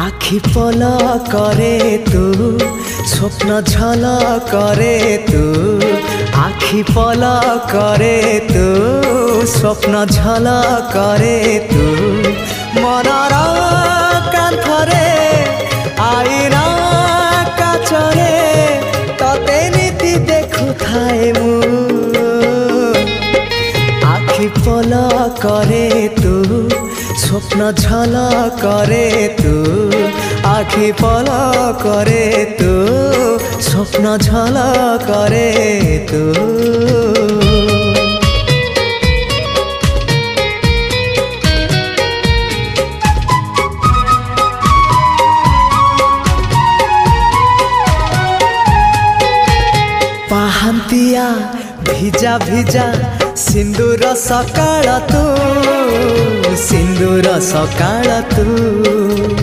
आखि पल करे तू स्वप्न झल करे तू आखि पल करे तू स्वप्न झल करे तू मनर कांथरे आईना काचरे तते नीति देखु थाए मु आखि पल करे तू स्वप्न झल करे तू आखि पल करे तू स्वप्न झल करे तू पाहांतिया भिजा भिजा सिंदूर सकाळ तू सिंदूर सकाळ तू।